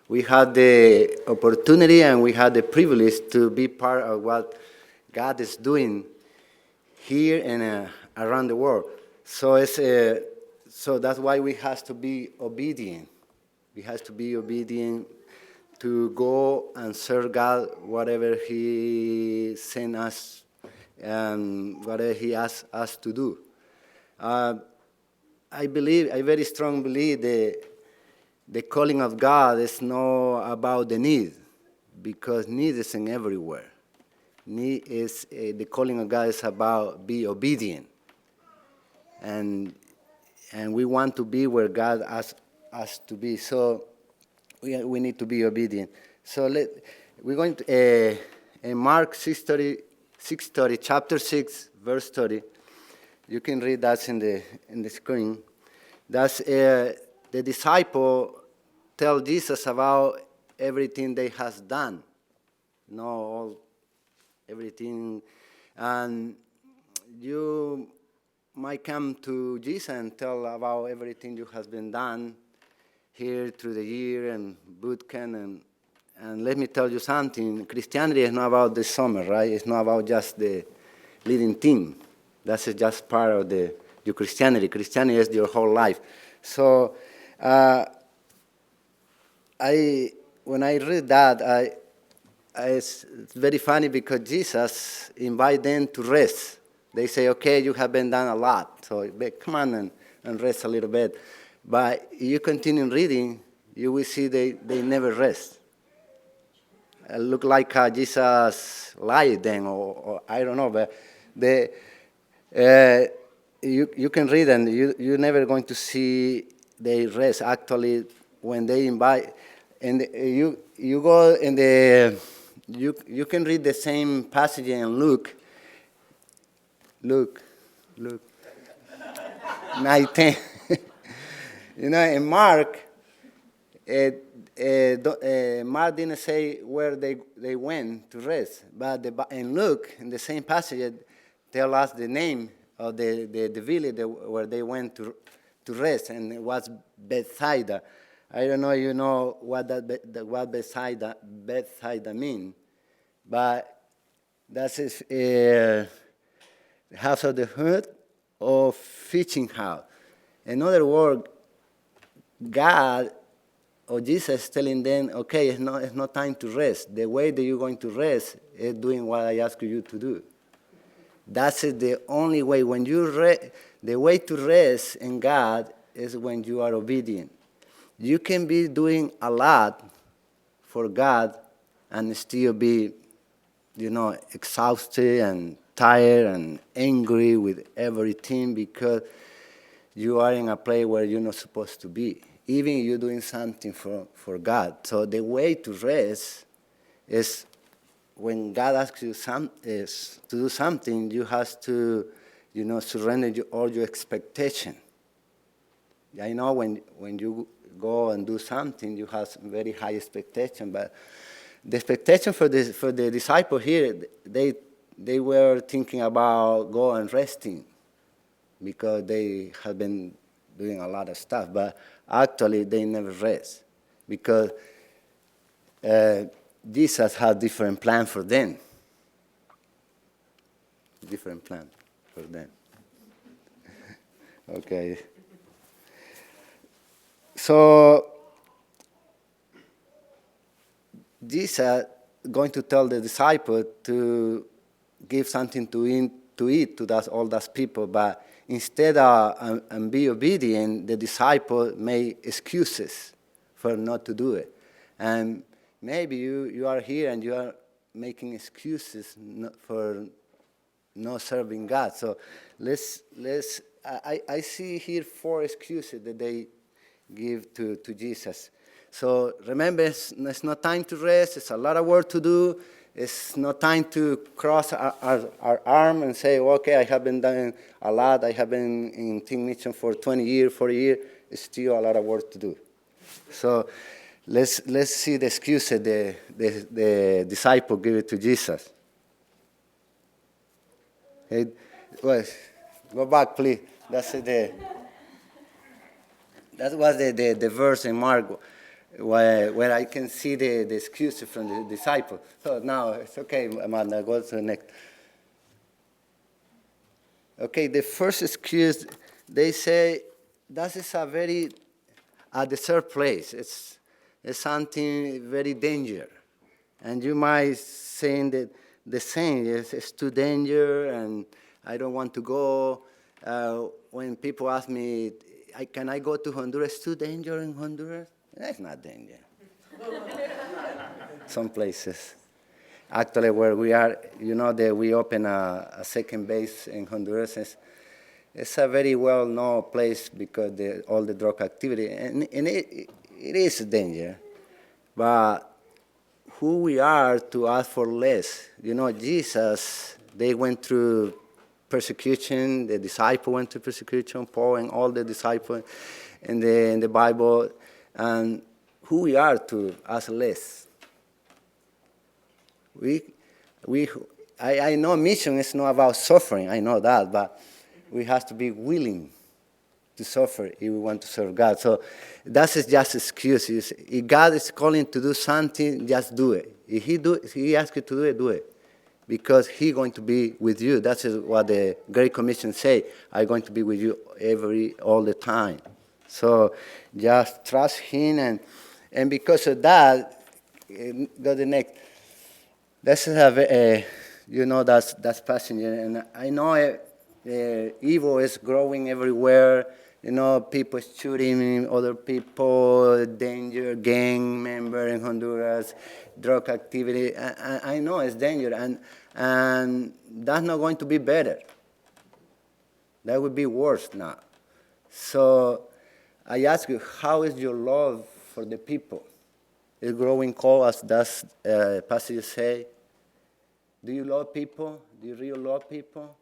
we had the opportunity and we had the privilege to be part of what God is doing here and around the world. So that's why we have to be obedient. We have to be obedient to go and serve God whatever He sent us and whatever He asks us to do. I very strongly believe the calling of God is not about the need, because need is in everywhere. Need is the calling of God is about be obedient, and we want to be where God asks us to be. So we need to be obedient. So we're going to in Mark 6:30, chapter 6, verse 30. You can read that in the screen. That's the disciple tell Jesus about everything they has done. Everything. And you might come to Jesus and tell about everything you has been done here through the year and boot camp. And let me tell you something. Christianity is not about the summer, right? It's not about just the leading team. That's just part of your Christianity. Christianity is your whole life. So when I read that, it's very funny because Jesus invited them to rest. They say, okay, you have been done a lot, so come on and rest a little bit. But if you continue reading, you will see they never rest. It look like Jesus lied then, or I don't know, but you can read and you're never going to see they rest. Actually, when they invite, and you go in you can read the same passage in Luke 19. In Mark, Mark didn't say where they went to rest, but in Luke, in the same passage, tell us the name of the village where they went to rest, and it was Bethsaida. I don't know if you know what what Bethsaida mean, but that's house of the hut or fishing house. In other words, God or Jesus is telling them, okay, it's not time to rest. The way that you're going to rest is doing what I ask you to do. That's the only way. When the way to rest in God is when you are obedient. You can be doing a lot for God and still be, exhausted and tired and angry with everything because you are in a place where you're not supposed to be, even if you're doing something for God. So the way to rest is when God asks you to do something, you have to, surrender all your expectation. I know when you go and do something, you have very high expectation, but the expectation for the disciple here, they were thinking about go and resting because they have been doing a lot of stuff, but actually they never rest because Jesus had different plan for them. Different plan for them. Okay. So Jesus going to tell the disciple to give something to eat to all those people, but instead of and be obedient, the disciple made excuses for not to do it. And maybe you are here and you are making excuses for not serving God. So I see here 4 excuses that they give to Jesus. So remember, it's not time to rest. It's a lot of work to do. It's not time to cross our arm and say, okay, I have been doing a lot. I have been in Team Mission for 20 years, 40 years. It's still a lot of work to do. So let's see the excuse that the disciple gave it to Jesus. Okay, well, go back, please. That was the verse in Mark. where I can see the excuse from the disciple. So now it's okay, Amanda, go to the next. Okay, the first excuse, they say, that is a desert place. It's something very dangerous. And you might say that the same, it's too dangerous and I don't want to go. When people ask me, can I go to Honduras? It's too dangerous in Honduras? That's not dangerous. Some places. Actually, where we are, that we open a second base in Honduras. It's a very well-known place because all the drug activity, and it is a danger. But who we are to ask for less? Jesus, they went through persecution. The disciple went through persecution. Paul and all the disciples in the Bible, and who we are to ask less? I know mission is not about suffering. I know that, but we have to be willing to suffer if we want to serve God. So that's just excuses. If God is calling to do something, just do it. If He asks you to do it, because He's going to be with you. That's what the Great Commission say. I'm going to be with you all the time. So just trust Him, and because of that, go to the next. This is that's passenger, and I know evil is growing everywhere. People shooting other people, danger, gang member in Honduras, drug activity. I know it's danger, and that's not going to be better. That would be worse now. So I ask you, how is your love for the people? Is growing cold, as does passage say? Do you love people? Do you really love people?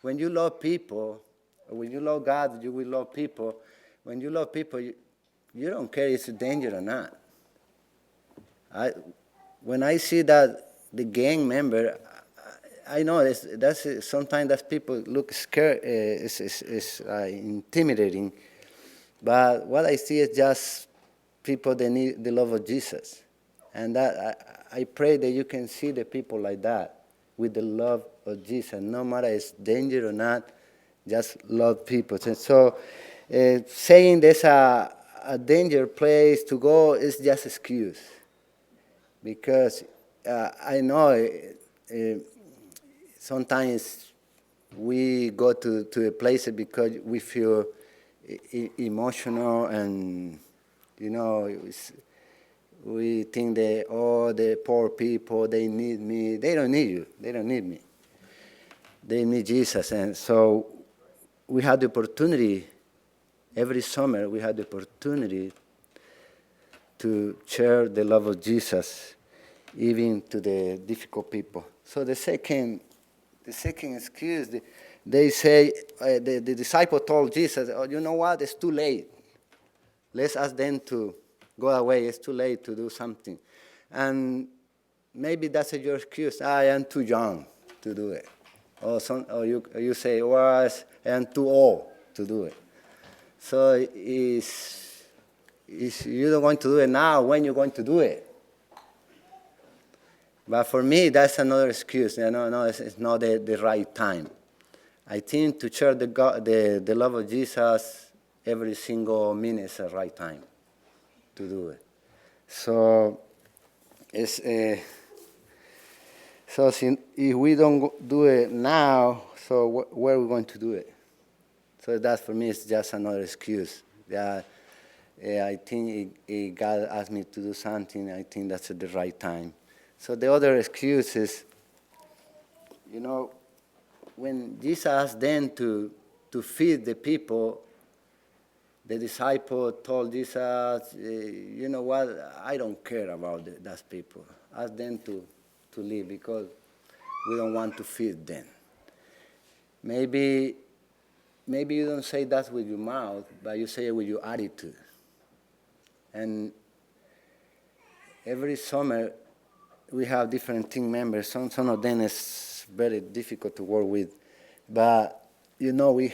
When you love people, or when you love God, you will love people. When you love people, you don't care if it's danger or not. When I see that the gang member, I know sometimes that people look scared, it's intimidating. But what I see is just people that need the love of Jesus. And that I pray that you can see the people like that, with the love of Jesus. No matter it's danger or not, just love people. And so saying there's a danger place to go is just excuse. Because I know sometimes we go to a place because we feel emotional and, we think that, the poor people, they need me. They don't need you. They don't need me. They need Jesus. And so we had the opportunity, every summer we had the opportunity to share the love of Jesus, even to the difficult people. So the second excuse, they say, the disciple told Jesus, you know what, it's too late. Let's ask them to go away. It's too late to do something. And maybe that's your excuse. I am too young to do it. Or you say, well, I am too old to do it. So is you're not going to do it now, when you're going to do it? But for me, that's another excuse. No, it's not the right time. I think to share the love of Jesus every single minute is the right time to do it. So if we don't do it now, so where are we going to do it? So that for me is just another excuse. I think if God asked me to do something, I think that's at the right time. So the other excuse is, when Jesus asked them to feed the people, the disciple told Jesus, you know what, I don't care about those people. Ask them to leave because we don't want to feed them. Maybe you don't say that with your mouth, but you say it with your attitude. And every summer, we have different team members. Some of them is very difficult to work with. But, we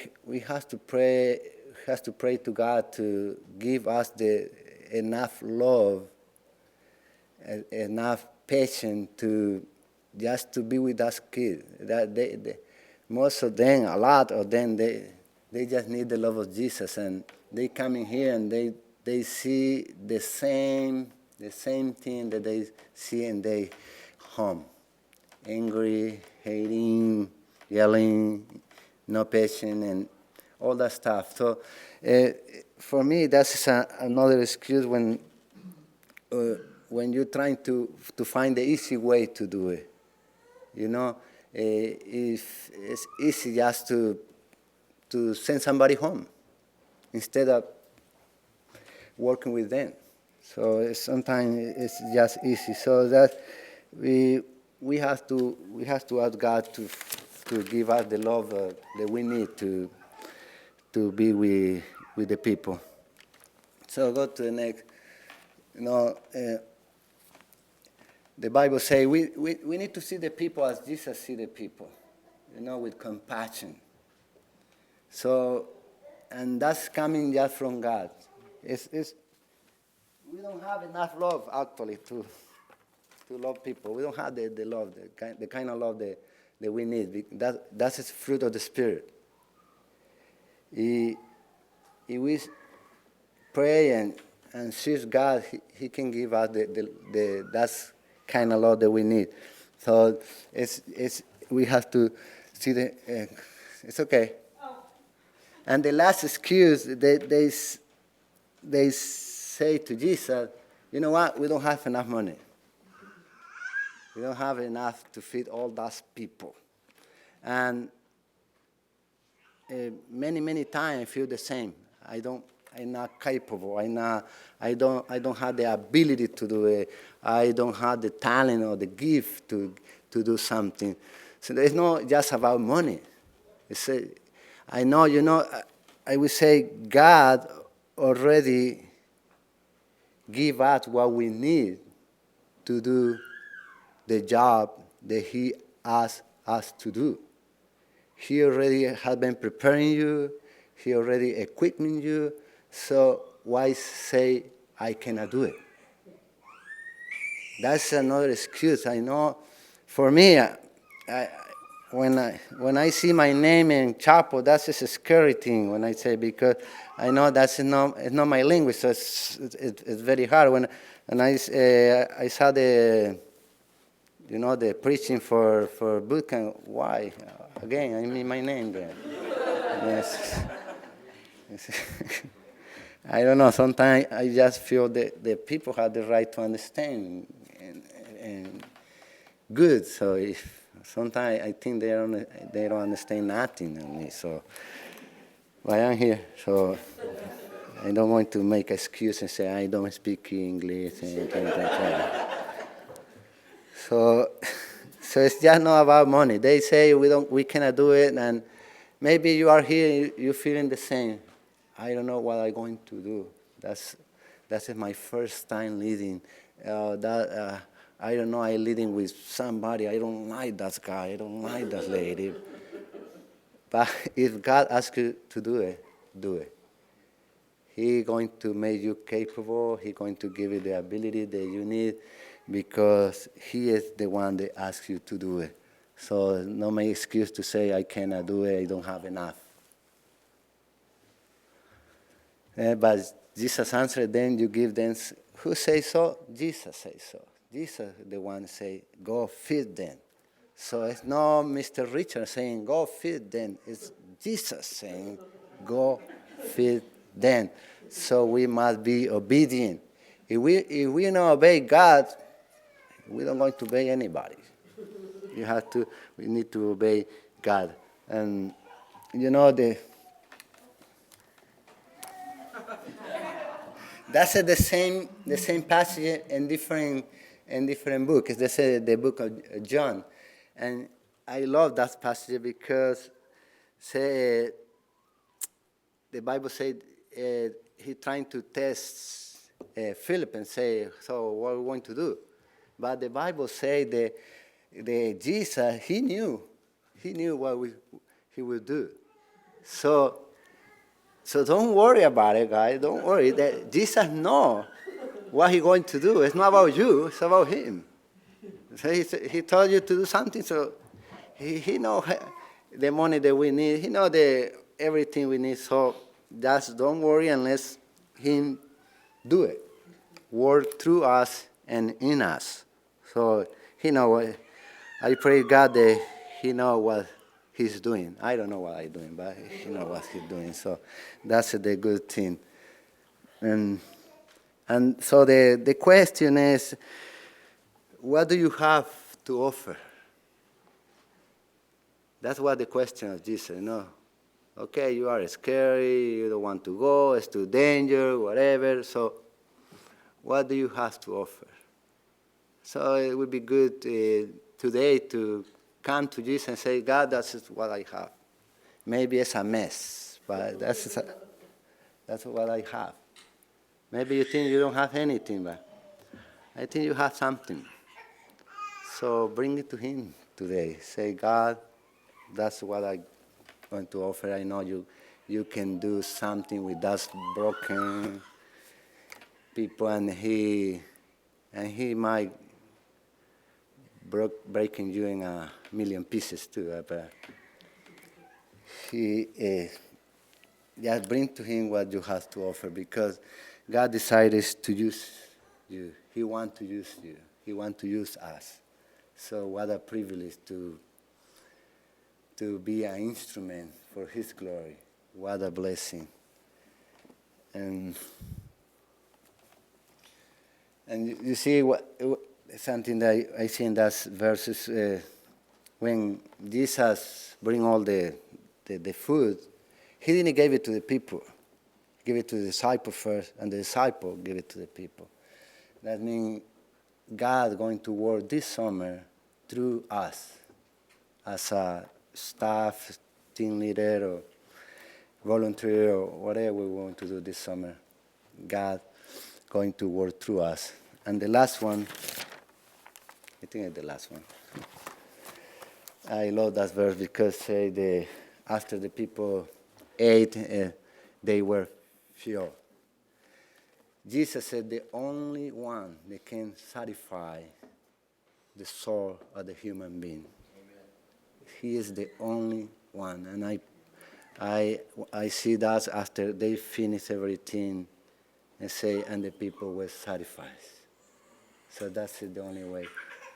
have to pray to God to give us the enough love, enough patience to just to be with us kids. That most of them, a lot of them, they just need the love of Jesus, and they come in here and they see the same thing that they see in their home: angry, hating, yelling, no patience, and all that stuff. So for me, that's another excuse when you're trying to find the easy way to do it. You know, if it's easy just to send somebody home instead of working with them. So sometimes it's just easy. So that we have to ask God to give us the love that we need to be with the people. So go to the next. You know, the Bible says we need to see the people as Jesus see the people, you know, with compassion. So, and that's coming just from God. We don't have enough love, actually, to love people. We don't have the love, the kind of love that we need. That's the fruit of the Spirit. If we pray and seek God, He can give us that's kind of love that we need. So we have to see it's okay. Oh. And the last excuse they say to Jesus, you know what? We don't have enough money. We don't have enough to feed all those people. And many times I feel the same. I'm not capable. I don't have the ability to do it. I don't have the talent or the gift to do something. So it's not just about money. I know, you know, I would say God already give us what we need to do the job that He asked us to do. He already has been preparing you. He already equipping you. So why say I cannot do it? That's another excuse. I know. For me, when I see my name in Chapo, that's just a scary thing. When I say, because I know it's not my language, so it's very hard. When I saw the preaching for boot camp, why? Again, I mean my name there. Yes. I don't know. Sometimes I just feel that the people have the right to understand and good. So sometimes I think they don't understand nothing of me. So I am here. So I don't want to make excuse and say I don't speak English and things like that. So it's just not about money. They say we cannot do it, and maybe you are here, you're feeling the same. I don't know what I'm going to do. That's my first time leading. I don't know. I'm leading with somebody. I don't like that guy. I don't like that lady. But if God asks you to do it, do it. He's going to make you capable. He's going to give you the ability that you need, because He is the one that asks you to do it. So no make excuse to say I cannot do it. I don't have enough. But Jesus answered them, you give them, who says so? Jesus says so. Jesus, the one say, go feed them. So it's not Mr. Richard saying, go feed them. It's Jesus saying, go feed them. So we must be obedient. If we don't obey God, we don't going to obey anybody. We need to obey God. And you know that's the same passage in different books. It's the book of John, and I love that passage because the Bible said he trying to test Philip and say, so what are we going to do? But the Bible said that Jesus, he knew what he would do. So So don't worry about it, guys. Don't worry. That Jesus knows what he's going to do. It's not about you. It's about him. So he told you to do something. So he knows the money that we need. He knows everything we need. So just don't worry and let him do it. Work through us and in us. So he knows. I pray God that he knows what he's doing. I don't know what I'm doing, but he knows what he's doing. So that's the good thing. And so the question is, what do you have to offer? That's what the question of Jesus, Okay, you are scary, you don't want to go, it's too dangerous, whatever. So what do you have to offer? So it would be good today to come to Jesus and say, God, that's what I have. Maybe it's a mess, but that's what I have. Maybe you think you don't have anything, but I think you have something. So bring it to him today. Say, God, that's what I'm going to offer. I know you can do something with us broken people, and he might breaking you in a million pieces too. But just bring to him what you have to offer, because God decided to use you. He wants to use you. He wants to use us. So what a privilege to be an instrument for his glory. What a blessing. And you see something that I see in that verses, when Jesus bring all the food, he didn't give it to the people. He gave it to the disciple first, and the disciple gave it to the people. That means God going to work this summer through us as a staff, team leader, or volunteer, or whatever we want to do this summer. God going to work through us. And the last one, I think it's the last one. I love that verse because after the people ate, they were filled. Jesus said the only one that can satisfy the soul of the human being. Amen. He is the only one. And I see that after they finish everything, and the people were satisfied. So that's the only way.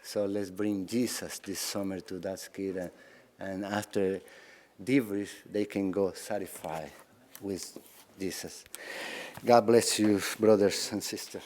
So let's bring Jesus this summer to that kid, and after debrief, they can go satisfied with Jesus. God bless you, brothers and sisters.